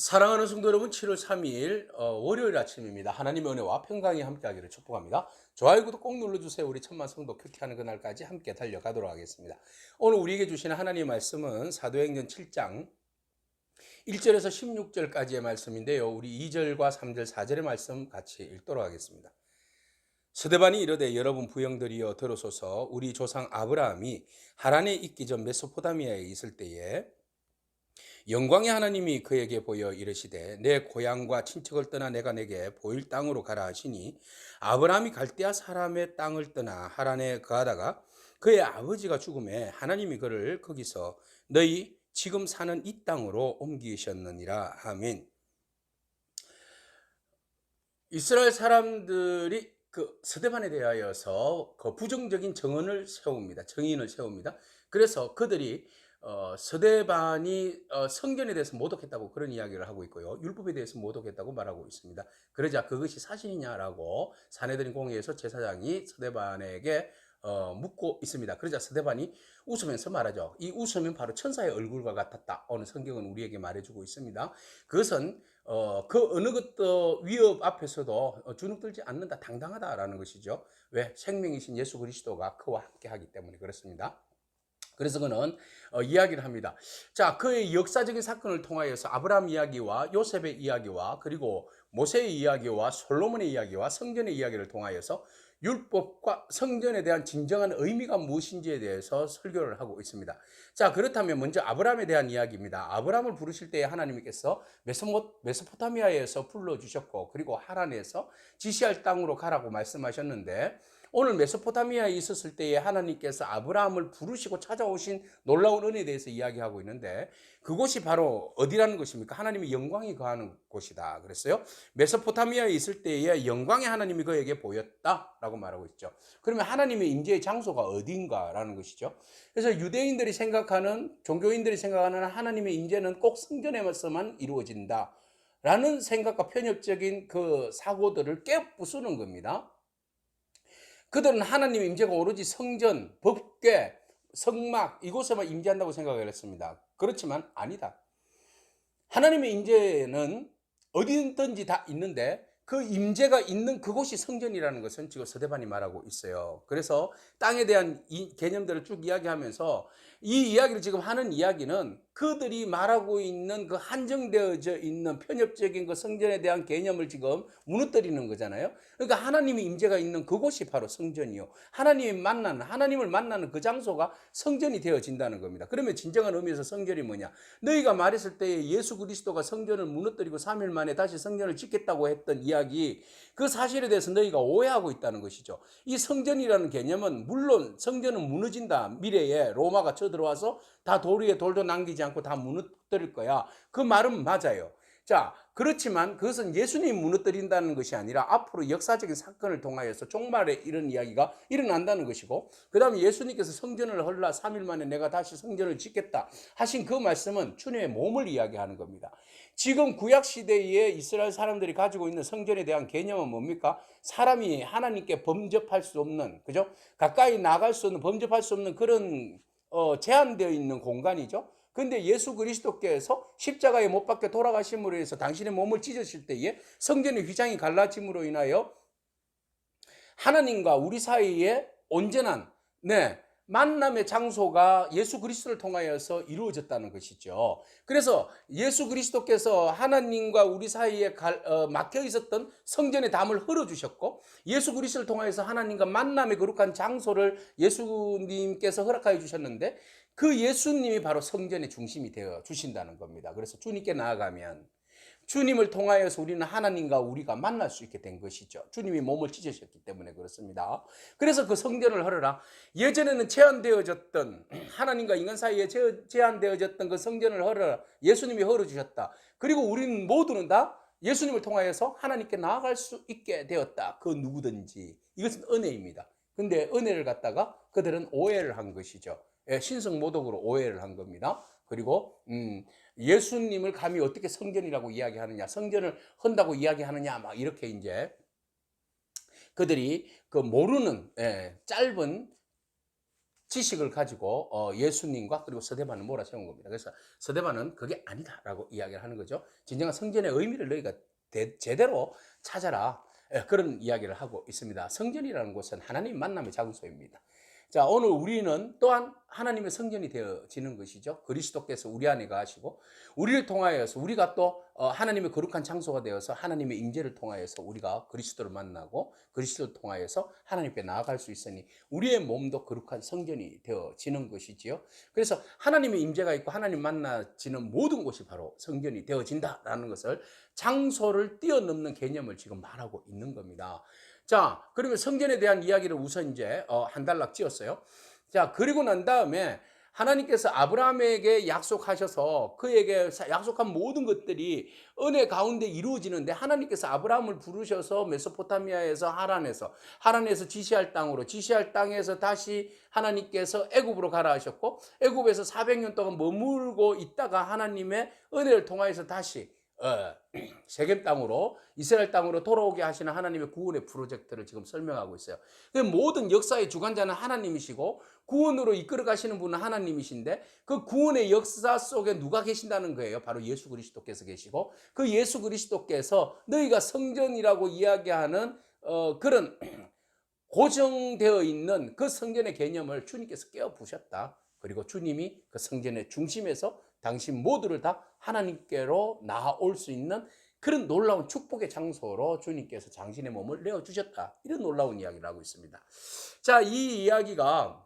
사랑하는 성도 여러분, 7월 3일 월요일 아침입니다. 하나님의 은혜와 평강이 함께하기를 축복합니다. 좋아요, 구독 꼭 눌러주세요. 우리 천만 성도 큐티하는 그날까지 함께 달려가도록 하겠습니다. 오늘 우리에게 주시는 하나님의 말씀은 사도행전 7장 1절에서 16절까지의 말씀인데요. 우리 2절과 3절, 4절의 말씀 같이 읽도록 하겠습니다. 스데반이 이르되 여러분 부형들이여 들으소서. 우리 조상 아브라함이 하란에 있기 전 메소포타미아에 있을 때에 영광의 하나님이 그에게 보여 이르시되 내 고향과 친척을 떠나 내가 내게 보일 땅으로 가라 하시니 아브라함이 갈대아 사람의 땅을 떠나 하란에 거하다가 그의 아버지가 죽음에 하나님이 그를 거기서 너희 지금 사는 이 땅으로 옮기셨느니라. 아멘. 이스라엘 사람들이 그 스데반에 대하여서 그 부정적인 정언을 세웁니다. 정인을 세웁니다. 그래서 그들이 스데반이 성전에 대해서 모독했다고 그런 이야기를 하고 있고요. 율법에 대해서 모독했다고 말하고 있습니다. 그러자 그것이 사실이냐라고 사내들인 공회에서 제사장이 스데반에게 묻고 있습니다. 그러자 스데반이 웃으면서 말하죠. 이 웃음은 바로 천사의 얼굴과 같았다. 오늘 성경은 우리에게 말해주고 있습니다. 그것은 그 어느 것도 위협 앞에서도 주눅들지 않는다, 당당하다라는 것이죠. 왜? 생명이신 예수 그리스도가 그와 함께 하기 때문에 그렇습니다. 그래서 그는 이야기를 합니다. 자, 그의 역사적인 사건을 통하여서 아브라함 이야기와 요셉의 이야기와 그리고 모세의 이야기와 솔로몬의 이야기와 성전의 이야기를 통하여서 율법과 성전에 대한 진정한 의미가 무엇인지에 대해서 설교를 하고 있습니다. 자, 그렇다면 먼저 아브라함에 대한 이야기입니다. 아브라함을 부르실 때에 하나님께서 메소포타미아에서 불러주셨고 그리고 하란에서 지시할 땅으로 가라고 말씀하셨는데 오늘 메소포타미아에 있었을 때에 하나님께서 아브라함을 부르시고 찾아오신 놀라운 은혜에 대해서 이야기하고 있는데 그곳이 바로 어디라는 것입니까? 하나님의 영광이 거하는 곳이다 그랬어요. 메소포타미아에 있을 때에 영광의 하나님이 그에게 보였다라고 말하고 있죠. 그러면 하나님의 임재의 장소가 어딘가라는 것이죠. 그래서 유대인들이 생각하는, 종교인들이 생각하는 하나님의 임재는 꼭 성전에서만 이루어진다 라는 생각과 편협적인 그 사고들을 깨부수는 겁니다. 그들은 하나님의 임재가 오로지 성전, 법궤, 성막 이곳에만 임재한다고 생각을 했습니다. 그렇지만 아니다. 하나님의 임재는 어디든지 다 있는데 그 임재가 있는 그곳이 성전이라는 것은 지금 스데반이 말하고 있어요. 그래서 땅에 대한 이 개념들을 쭉 이야기하면서 이 이야기를 지금 하는 이야기는 그들이 말하고 있는 그 한정되어져 있는 편협적인 그 성전에 대한 개념을 지금 무너뜨리는 거잖아요. 그러니까 하나님의 임재가 있는 그곳이 바로 성전이요. 하나님을 만나는 그 장소가 성전이 되어진다는 겁니다. 그러면 진정한 의미에서 성전이 뭐냐? 너희가 말했을 때에 예수 그리스도가 성전을 무너뜨리고 3일 만에 다시 성전을 짓겠다고 했던 이야기, 그 사실에 대해서 너희가 오해하고 있다는 것이죠. 이 성전이라는 개념은 물론 성전은 무너진다. 미래에 로마가 쳐들어와서 다 돌 위에 돌도 남기지 않고 다 무너뜨릴 거야. 그 말은 맞아요. 자, 그렇지만 그것은 예수님이 무너뜨린다는 것이 아니라 앞으로 역사적인 사건을 통하여서 종말에 이런 이야기가 일어난다는 것이고, 그 다음에 예수님께서 성전을 헐라 3일 만에 내가 다시 성전을 짓겠다 하신 그 말씀은 주님의 몸을 이야기하는 겁니다. 지금 구약시대에 이스라엘 사람들이 가지고 있는 성전에 대한 개념은 뭡니까? 사람이 하나님께 범접할 수 없는, 그죠? 가까이 나갈 수 없는, 범접할 수 없는 그런 제한되어 있는 공간이죠. 근데 예수 그리스도께서 십자가에 못 박혀 돌아가심으로 해서 당신의 몸을 찢으실 때에 성전의 휘장이 갈라짐으로 인하여 하나님과 우리 사이에 온전한 만남의 장소가 예수 그리스도를 통하여서 이루어졌다는 것이죠. 그래서 예수 그리스도께서 하나님과 우리 사이에 막혀 있었던 성전의 담을 흘러주셨고 예수 그리스도를 통하여서 하나님과 만남의 거룩한 장소를 예수님께서 허락하여 주셨는데 그 예수님이 바로 성전의 중심이 되어 주신다는 겁니다. 그래서 주님께 나아가면 주님을 통하여서 우리는 하나님과 우리가 만날 수 있게 된 것이죠. 주님이 몸을 찢으셨기 때문에 그렇습니다. 그래서 그 성전을 헐어라. 예전에는 제한되어졌던 하나님과 인간 사이에 제한되어졌던 그 성전을 헐어라. 예수님이 헐어주셨다. 그리고 우리는 모두는 다 예수님을 통하여서 하나님께 나아갈 수 있게 되었다. 그 누구든지. 이것은 은혜입니다. 근데 은혜를 갖다가 그들은 오해를 한 것이죠. 신성모독으로 오해를 한 겁니다. 그리고 예수님을 감히 어떻게 성전이라고 이야기하느냐, 성전을 헌다고 이야기하느냐, 막 이렇게 이제 그들이 그 모르는 짧은 지식을 가지고 예수님과 그리고 서대반을 몰아세운 겁니다. 그래서 서대반은 그게 아니다라고 이야기를 하는 거죠. 진정한 성전의 의미를 너희가 제대로 찾아라. 예, 그런 이야기를 하고 있습니다. 성전이라는 곳은 하나님 만남의 장소입니다. 자, 오늘 우리는 또한 하나님의 성전이 되어지는 것이죠. 그리스도께서 우리 안에 가시고 우리를 통하여서 우리가 또 하나님의 거룩한 장소가 되어서 하나님의 임재를 통하여서 우리가 그리스도를 만나고 그리스도를 통하여서 하나님께 나아갈 수 있으니 우리의 몸도 거룩한 성전이 되어지는 것이지요. 그래서 하나님의 임재가 있고 하나님 만나지는 모든 곳이 바로 성전이 되어진다라는 것을 장소를 뛰어넘는 개념을 지금 말하고 있는 겁니다. 자, 그러면 성전에 대한 이야기를 우선 이제 한 단락 지었어요. 자, 그리고 난 다음에 하나님께서 아브라함에게 약속하셔서 그에게 약속한 모든 것들이 은혜 가운데 이루어지는데 하나님께서 아브라함을 부르셔서 메소포타미아에서 하란에서 지시할 땅으로 지시할 땅에서 다시 하나님께서 애굽으로 가라 하셨고 애굽에서 400년 동안 머물고 있다가 하나님의 은혜를 통하여서 다시 세겜 땅으로 이스라엘 땅으로 돌아오게 하시는 하나님의 구원의 프로젝트를 지금 설명하고 있어요. 그 모든 역사의 주관자는 하나님이시고 구원으로 이끌어 가시는 분은 하나님이신데 그 구원의 역사 속에 누가 계신다는 거예요? 바로 예수 그리스도께서 계시고 그 예수 그리스도께서 너희가 성전이라고 이야기하는 그런 고정되어 있는 그 성전의 개념을 주님께서 깨어 부셨다. 그리고 주님이 그 성전의 중심에서 당신 모두를 다 하나님께로 나아올 수 있는 그런 놀라운 축복의 장소로 주님께서 당신의 몸을 내어주셨다. 이런 놀라운 이야기를 하고 있습니다. 자, 이 이야기가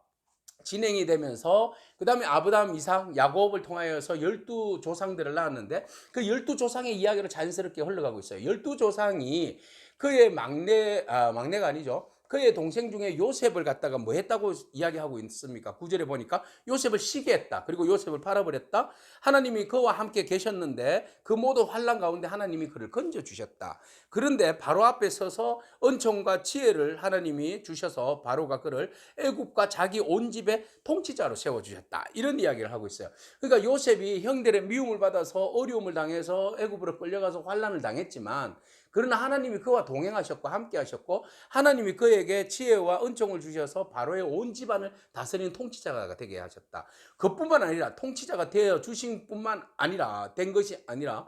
진행이 되면서 그 다음에 아브라함, 이삭, 야곱을 통하여서 12조상들을 낳았는데 그 12조상의 이야기로 자연스럽게 흘러가고 있어요. 12조상이 그의 막내가 아니죠. 그의 동생 중에 요셉을 갖다가 뭐 했다고 이야기하고 있습니까? 9절에 보니까 요셉을 시기했다. 그리고 요셉을 팔아버렸다. 하나님이 그와 함께 계셨는데 그 모든 환난 가운데 하나님이 그를 건져주셨다. 그런데 바로 앞에 서서 은총과 지혜를 하나님이 주셔서 바로가 그를 애굽과 자기 온 집의 통치자로 세워주셨다. 이런 이야기를 하고 있어요. 그러니까 요셉이 형들의 미움을 받아서 어려움을 당해서 애굽으로 끌려가서 환난을 당했지만 그러나 하나님이 그와 동행하셨고 함께 하셨고 하나님이 그에게 지혜와 은총을 주셔서 바로의 온 집안을 다스리는 통치자가 되게 하셨다. 그뿐만 아니라 통치자가 되어 주신 뿐만 아니라 된 것이 아니라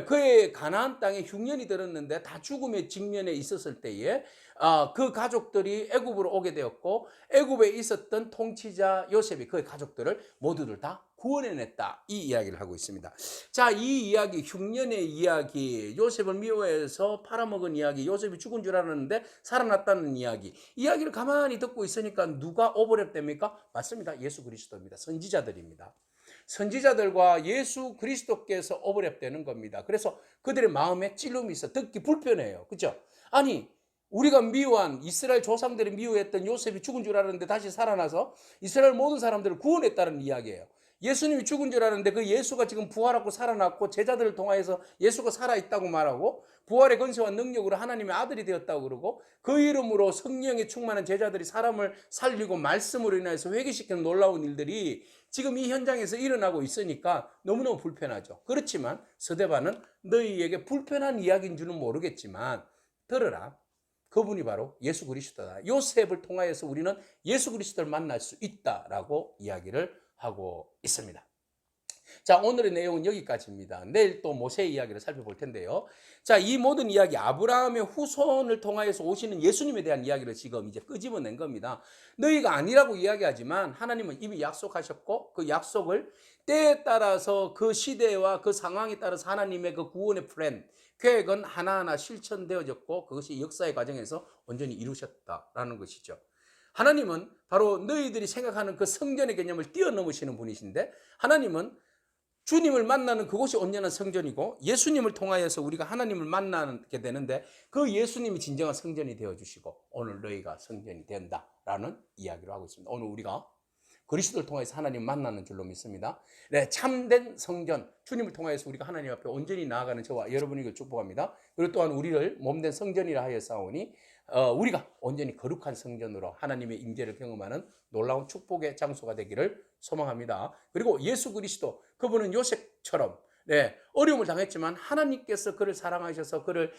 그의 가나안 땅에 흉년이 들었는데 다 죽음의 직면에 있었을 때에 그 가족들이 애굽으로 오게 되었고 애굽에 있었던 통치자 요셉이 그의 가족들을 모두들 다 구원해냈다. 이 이야기를 하고 있습니다. 자, 이 이야기, 흉년의 이야기, 요셉을 미워해서 팔아먹은 이야기, 요셉이 죽은 줄 알았는데 살아났다는 이야기를 가만히 듣고 있으니까 누가 오버랩됩니까? 맞습니다. 예수 그리스도입니다. 선지자들입니다. 선지자들과 예수 그리스도께서 오버랩되는 겁니다. 그래서 그들의 마음에 찔림이 있어 듣기 불편해요. 그렇죠? 아니, 우리가 미워한 이스라엘 조상들이 미워했던 요셉이 죽은 줄 알았는데 다시 살아나서 이스라엘 모든 사람들을 구원했다는 이야기예요. 예수님이 죽은 줄 알았는데 그 예수가 지금 부활하고 살아났고 제자들을 통하여서 예수가 살아있다고 말하고 부활의 권세와 능력으로 하나님의 아들이 되었다고 그러고 그 이름으로 성령에 충만한 제자들이 사람을 살리고 말씀으로 인해서 회개시키는 놀라운 일들이 지금 이 현장에서 일어나고 있으니까 너무너무 불편하죠. 그렇지만 서대반은 너희에게 불편한 이야기인 줄은 모르겠지만 들으라. 그분이 바로 예수 그리스도다. 요셉을 통하여서 우리는 예수 그리스도를 만날 수 있다라고 이야기를 하고 있습니다. 자, 오늘의 내용은 여기까지입니다. 내일 또 모세 이야기를 살펴볼 텐데요. 자, 이 모든 이야기, 아브라함의 후손을 통하여서 오시는 예수님에 대한 이야기를 지금 이제 끄집어낸 겁니다. 너희가 아니라고 이야기하지만 하나님은 이미 약속하셨고 그 약속을 때에 따라서 그 시대와 그 상황에 따라서 하나님의 그 구원의 플랜, 계획은 하나하나 실천되어졌고 그것이 역사의 과정에서 온전히 이루셨다라는 것이죠. 하나님은 바로 너희들이 생각하는 그 성전의 개념을 뛰어넘으시는 분이신데 하나님은 주님을 만나는 그곳이 온전한 성전이고 예수님을 통하여서 우리가 하나님을 만나게 되는데 그 예수님이 진정한 성전이 되어주시고 오늘 너희가 성전이 된다라는 이야기를 하고 있습니다. 오늘 우리가 그리스도를 통해서 하나님 만나는 줄로 믿습니다. 네, 참된 성전, 주님을 통해서 우리가 하나님 앞에 온전히 나아가는 저와 여러분에게 축복합니다. 그리고 또한 우리를 몸된 성전이라 하여 싸우니 우리가 온전히 거룩한 성전으로 하나님의 임재를 경험하는 놀라운 축복의 장소가 되기를 소망합니다. 그리고 예수 그리스도, 그분은 요셉처럼 어려움을 당했지만 하나님께서 그를 사랑하셔서 그를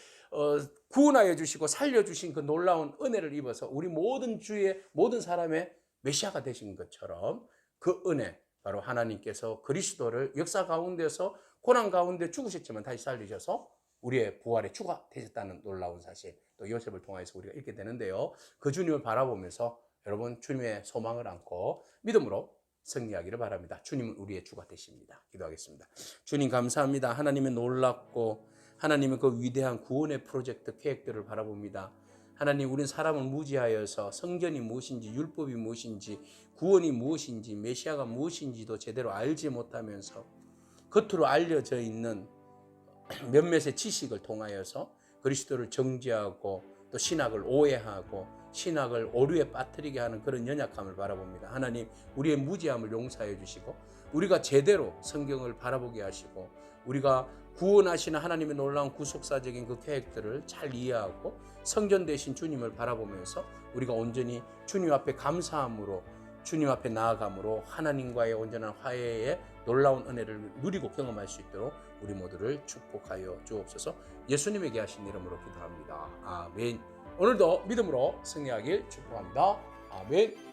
구원하여 주시고 살려주신 그 놀라운 은혜를 입어서 우리 모든 주의 모든 사람의 메시아가 되신 것처럼 그 은혜, 바로 하나님께서 그리스도를 역사 가운데서 고난 가운데 죽으셨지만 다시 살리셔서 우리의 부활의 주가 되셨다는 놀라운 사실, 또 요셉을 통해서 우리가 읽게 되는데요. 그 주님을 바라보면서 여러분 주님의 소망을 안고 믿음으로 승리하기를 바랍니다. 주님은 우리의 주가 되십니다. 기도하겠습니다. 주님 감사합니다. 하나님의 놀랍고 하나님의 그 위대한 구원의 프로젝트 계획들을 바라봅니다. 하나님, 우린 사람을 무지하여서 성전이 무엇인지, 율법이 무엇인지, 구원이 무엇인지, 메시아가 무엇인지도 제대로 알지 못하면서 겉으로 알려져 있는 몇몇의 지식을 통하여서 그리스도를 정죄하고 또 신학을 오해하고 신학을 오류에 빠뜨리게 하는 그런 연약함을 바라봅니다. 하나님, 우리의 무지함을 용서해 주시고 우리가 제대로 성경을 바라보게 하시고 우리가 구원하시는 하나님의 놀라운 구속사적인 그 계획들을 잘 이해하고 성전 되신 주님을 바라보면서 우리가 온전히 주님 앞에 감사함으로 주님 앞에 나아감으로 하나님과의 온전한 화해의 놀라운 은혜를 누리고 경험할 수 있도록 우리 모두를 축복하여 주옵소서. 예수님에게 하신 이름으로 기도합니다. 아멘. 오늘도 믿음으로 승리하길 축복합니다. 아멘.